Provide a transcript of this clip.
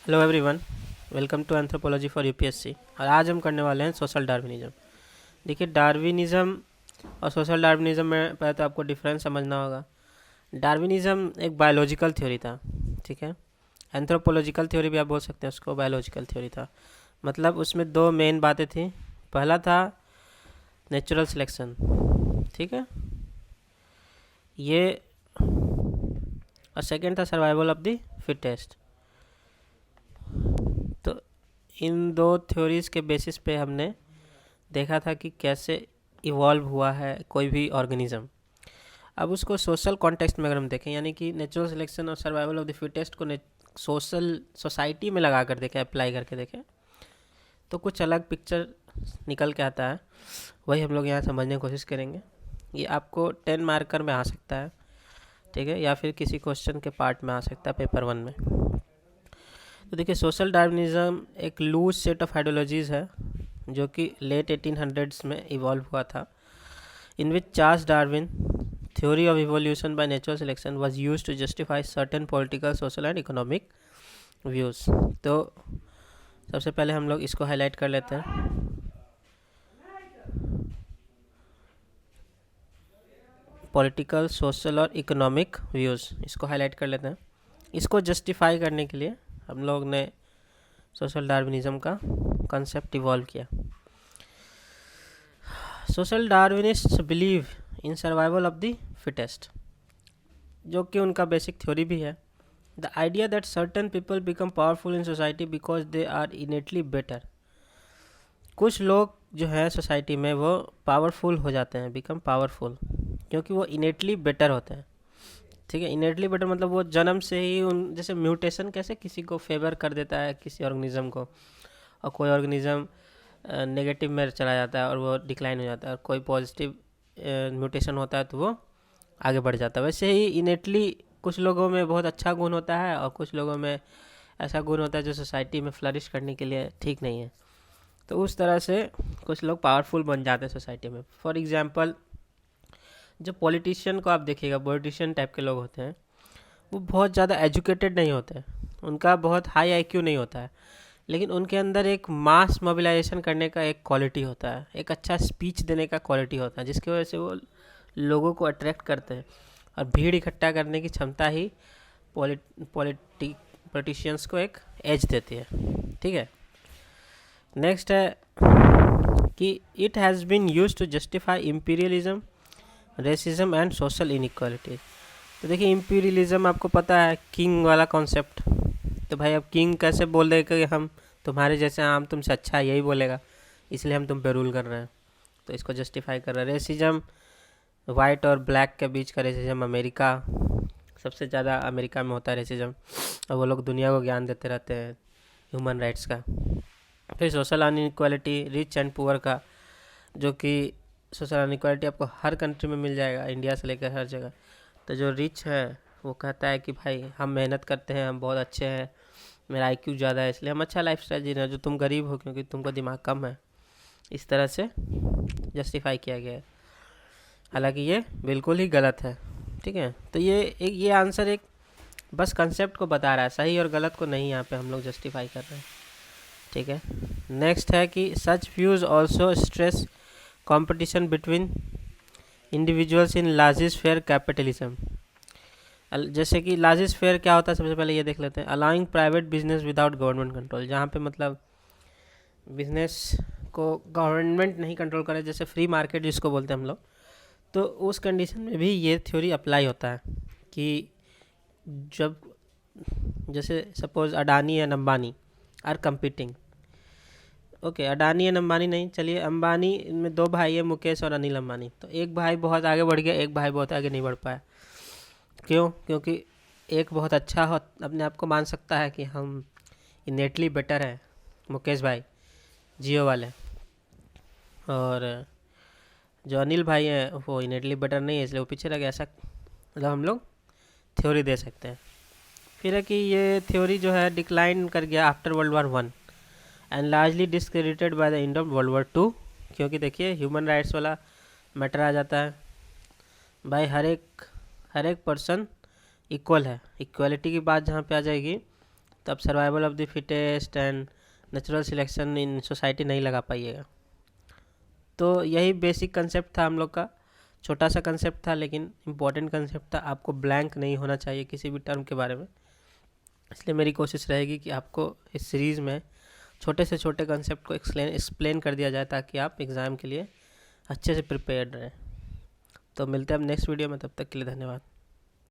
Hello everyone, welcome to anthropology for UPSC. और आज हम करने वाले हैं सोशल डार्विनिज्म। देखिए, डार्विनिज्म और सोशल डार्विनिज्म में पहले तो आपको डिफरेंस समझना होगा। डार्विनिज्म एक बायोलॉजिकल थ्योरी था, ठीक है। एंथ्रोपोलॉजिकल थ्योरी भी आप बोल सकते हैं उसको, बायोलॉजिकल थ्योरी था। मतलब उसमें दो मेन बातें थी। पहला था नेचुरल सिलेक्शन, ठीक है, ये। और सेकेंड था सर्वाइवल ऑफ द फिटेस्ट। तो इन दो थ्योरीज के बेसिस पे हमने देखा था कि कैसे इवॉल्व हुआ है कोई भी ऑर्गेनिज्म। अब उसको सोशल कॉन्टेक्स्ट में अगर हम देखें, यानी कि नेचुरल सिलेक्शन और सर्वाइवल ऑफ द फिटेस्ट को सोशल सोसाइटी में लगा कर देखें, अप्लाई करके देखें, तो कुछ अलग पिक्चर निकल के आता है। वही हम लोग यहाँ समझने की कोशिश करेंगे। ये आपको 10 मार्कर में आ सकता है, ठीक है, या फिर किसी क्वेश्चन के पार्ट में आ सकता है, पेपर 1 में। तो देखिए, सोशल डार्विनिज्म एक लूज सेट ऑफ आइडियोलॉजीज़ है जो कि लेट 1800s में इवॉल्व हुआ था, in which Charles Darwin theory of evolution by natural selection was used to justify certain political, social and economic views। तो सबसे पहले हम लोग इसको हाईलाइट कर लेते हैं। पॉलिटिकल, सोशल और इकोनॉमिक व्यूज़, इसको हाईलाइट कर लेते हैं। इसको जस्टिफाई करने के लिए हम लोग ने सोशल डार्विनिज्म का कंसेप्ट इवॉल्व किया। Social Darwinists believe in survival of the fittest, जो कि उनका बेसिक थ्योरी भी है। The idea that certain people become powerful in society because they are innately better. कुछ लोग जो है सोसाइटी में वो पावरफुल हो जाते हैं, बिकम पावरफुल, क्योंकि वो इनेटली बेटर होते हैं, ठीक है। इनेटली बेटर मतलब वो जन्म से ही उन, जैसे म्यूटेशन कैसे किसी को फेवर कर देता है किसी ऑर्गेनिज्म को, और कोई ऑर्गेनिज्म नेगेटिव में चला जाता है और वो डिक्लाइन हो जाता है, और कोई पॉजिटिव म्यूटेशन होता है तो वो आगे बढ़ जाता है। वैसे ही इनेटली कुछ लोगों में बहुत अच्छा गुण होता है और कुछ लोगों में ऐसा गुण होता है जो सोसाइटी में फ्लरिश करने के लिए ठीक नहीं है। तो उस तरह से कुछ लोग पावरफुल बन जाते हैं सोसाइटी में। फॉर एग्जांपल, जो पॉलिटिशियन को आप देखिएगा, पॉलिटिशियन टाइप के लोग होते हैं, वो बहुत ज़्यादा एजुकेटेड नहीं होते हैं, उनका बहुत हाई आईक्यू नहीं होता है, लेकिन उनके अंदर एक मास मोबिलाइजेशन करने का एक क्वालिटी होता है, एक अच्छा स्पीच देने का क्वालिटी होता है, जिसकी वजह से वो लोगों को अट्रैक्ट करते हैं। और भीड़ इकट्ठा करने की क्षमता ही पॉलिटिशियंस को एक एज देती है, ठीक है। नेक्स्ट है कि it has been use to justify imperialism, racism and social inequality. तो देखिए, इम्पीरियलिज्म आपको पता है, किंग वाला कॉन्सेप्ट। तो भाई अब किंग कैसे बोल देगा कि हम तुम्हारे जैसे हैं, हम तुमसे अच्छा है, यही बोलेगा, इसलिए हम तुम पे रूल कर रहे हैं, तो इसको जस्टिफाई कर रहे हैं। रेसिज्म, वाइट और ब्लैक के बीच का रेसिज्म, अमेरिका सबसे ज़्यादा अमेरिका में होता है रेसिज्म, और वो लोग दुनिया को ज्ञान देते रहते हैं ह्यूमन राइट्स का। फिर social inequality, rich and poor का, जो कि सोशल अनइक्वालिटी आपको हर कंट्री में मिल जाएगा, इंडिया से लेकर हर जगह। तो जो रिच है वो कहता है कि भाई हम मेहनत करते हैं, हम बहुत अच्छे हैं, मेरा आईक्यू ज़्यादा है, इसलिए हम अच्छा लाइफस्टाइल जी रहे हैं, जो तुम गरीब हो क्योंकि तुमको दिमाग कम है। इस तरह से जस्टिफाई किया गया है, हालांकि ये बिल्कुल ही गलत है, ठीक है। तो ये आंसर एक बस कंसेप्ट को बता रहा है, सही और गलत को नहीं यहाँ पे हम लोग जस्टिफाई कर रहे हैं, ठीक है। नेक्स्ट है कि such views also stress competition between individuals in largest fair capitalism. जैसे कि लार्जेस्ट फेयर क्या होता है, सबसे पहले ये देख लेते हैं। Allowing private business without government control, जहाँ पे मतलब बिजनेस को गवर्नमेंट नहीं कंट्रोल करे, जैसे फ्री मार्केट जिसको बोलते हैं हम लोग। तो उस कंडीशन में भी ये थ्योरी अप्लाई होता है कि जब, जैसे suppose Adani and Ambani are competing, okay, Adani and Ambani नहीं, चलिए अंबानी, इनमें दो भाई है, मुकेश और अनिल अंबानी। तो एक भाई बहुत आगे बढ़ गया, एक भाई बहुत आगे नहीं बढ़ पाया। क्यों? क्योंकि एक बहुत अच्छा हो, अपने आप को मान सकता है कि हम इनेटली बेटर है, मुकेश भाई जियो वाले, और जो अनिल भाई हैं वो इनेटली बेटर नहीं है, इसलिए वो पीछे रह गया। ऐसा मतलब हम लोग थ्योरी दे सकते हैं। फिर है कि ये थ्योरी जो है डिक्लाइन कर गया after world war 1 and largely discredited by the end of world war 2, क्योंकि देखिए ह्यूमन राइट्स वाला मैटर आ जाता है भाई। हर एक पर्सन इक्वल है, इक्वलिटी की बात जहाँ पे आ जाएगी तो अब survival of the fittest and natural selection in society नहीं लगा पाइएगा। तो यही बेसिक कंसेप्ट था हम लोग का, छोटा सा कंसेप्ट था लेकिन इम्पोर्टेंट कंसेप्ट था। आपको ब्लैंक नहीं होना चाहिए किसी भी टर्म के बारे में, इसलिए मेरी कोशिश रहेगी कि आपको इस सीरीज़ में छोटे से छोटे कंसेप्ट को एक्सप्लेन कर दिया जाए ताकि आप एग्ज़ाम के लिए अच्छे से प्रिपेयर्ड रहें। तो मिलते हैं अब नेक्स्ट वीडियो में, तब तक के लिए धन्यवाद।